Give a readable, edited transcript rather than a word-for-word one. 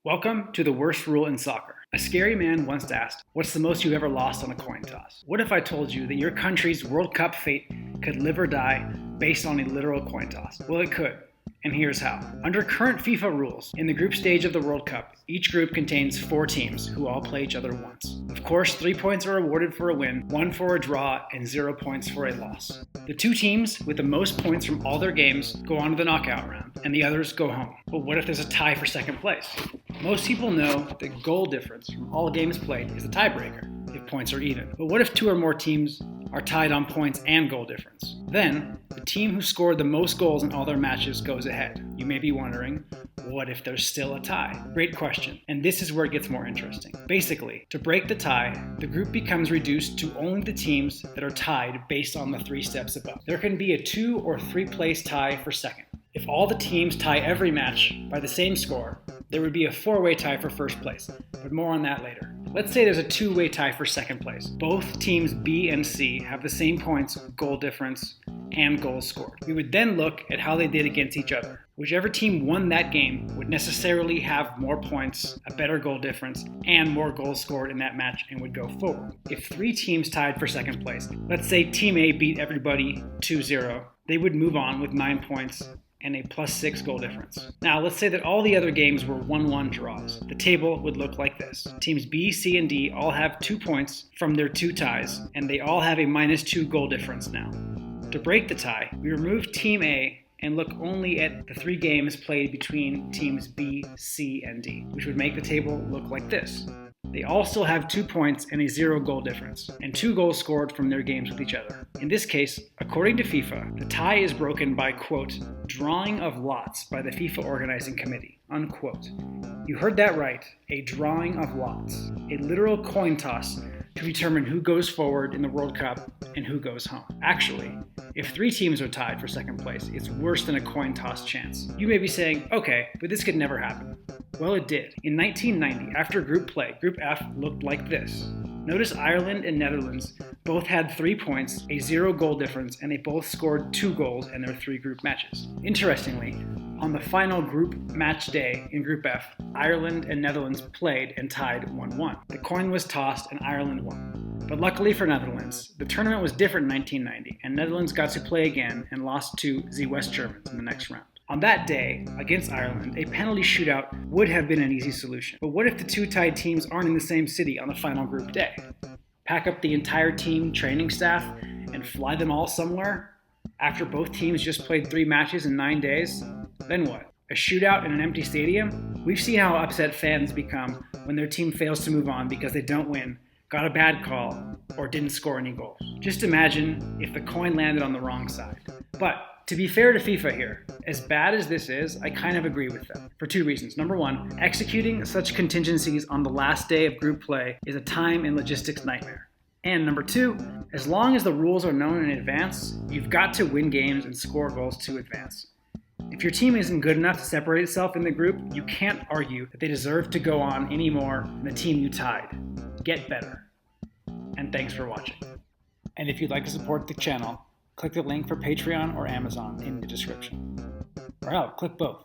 Welcome to the worst rule in soccer. A scary man once asked, "What's the most you've ever lost on a coin toss?" What if I told you that your country's World Cup fate could live or die based on a literal coin toss? Well, it could. And here's how. Under current FIFA rules, in the group stage of the World Cup, each group contains 4 teams who all play each other once. Of course, 3 points are awarded for a win, 1 for a draw, and 0 points for a loss. The 2 teams with the most points from all their games go on to the knockout round, and the others go home. But what if there's a tie for second place? Most people know that goal difference from all games played is the tiebreaker if points are even. But what if 2 or more teams are tied on points and goal difference? Then, the team who scored the most goals in all their matches goes ahead. You may be wondering, what if there's still a tie? Great question, and this is where it gets more interesting. Basically, to break the tie, the group becomes reduced to only the teams that are tied based on the 3 steps above. There can be a 2 or 3 place tie for second. If all the teams tie every match by the same score, there would be a 4-way tie for first place, but more on that later. Let's say there's a 2-way tie for second place. Both teams B and C have the same points, goal difference, and goals scored. We would then look at how they did against each other. Whichever team won that game would necessarily have more points, a better goal difference, and more goals scored in that match and would go forward. If 3 teams tied for second place, let's say Team A beat everybody 2-0, they would move on with 9 points and a +6 goal difference. Now, let's say that all the other games were 1-1 draws. The table would look like this. Teams B, C, and D all have 2 points from their 2 ties, and they all have a -2 goal difference now. To break the tie, we remove Team A and look only at the 3 games played between teams B, C, and D, which would make the table look like this. They all still have 2 points and a 0 goal difference, and 2 goals scored from their games with each other. In this case, according to FIFA, the tie is broken by, quote, drawing of lots by the FIFA organizing committee, unquote. You heard that right, a drawing of lots, a literal coin toss to determine who goes forward in the World Cup and who goes home. Actually, if 3 teams are tied for second place, it's worse than a coin toss chance. You may be saying, okay, but this could never happen. Well, it did. In 1990, after group play, Group F looked like this. Notice Ireland and Netherlands both had 3 points, a 0 goal difference, and they both scored 2 goals in their 3 group matches. Interestingly, on the final group match day in Group F, Ireland and Netherlands played and tied 1-1. The coin was tossed and Ireland won. But luckily for Netherlands, the tournament was different in 1990, and Netherlands got to play again and lost to the West Germans in the next round. On that day, against Ireland, a penalty shootout would have been an easy solution. But what if the 2 tied teams aren't in the same city on the final group day? Pack up the entire team training staff and fly them all somewhere after both teams just played 3 matches in 9 days? Then what? A shootout in an empty stadium? We've seen how upset fans become when their team fails to move on because they don't win, got a bad call, or didn't score any goals. Just imagine if the coin landed on the wrong side. But to be fair to FIFA here, as bad as this is, I kind of agree with them for 2 reasons. Number 1, executing such contingencies on the last day of group play is a time and logistics nightmare. And number 2, as long as the rules are known in advance, you've got to win games and score goals to advance. If your team isn't good enough to separate itself in the group, you can't argue that they deserve to go on any more than the team you tied. Get better. And thanks for watching. And if you'd like to support the channel, click the link for Patreon or Amazon in the description. Or hell, click both.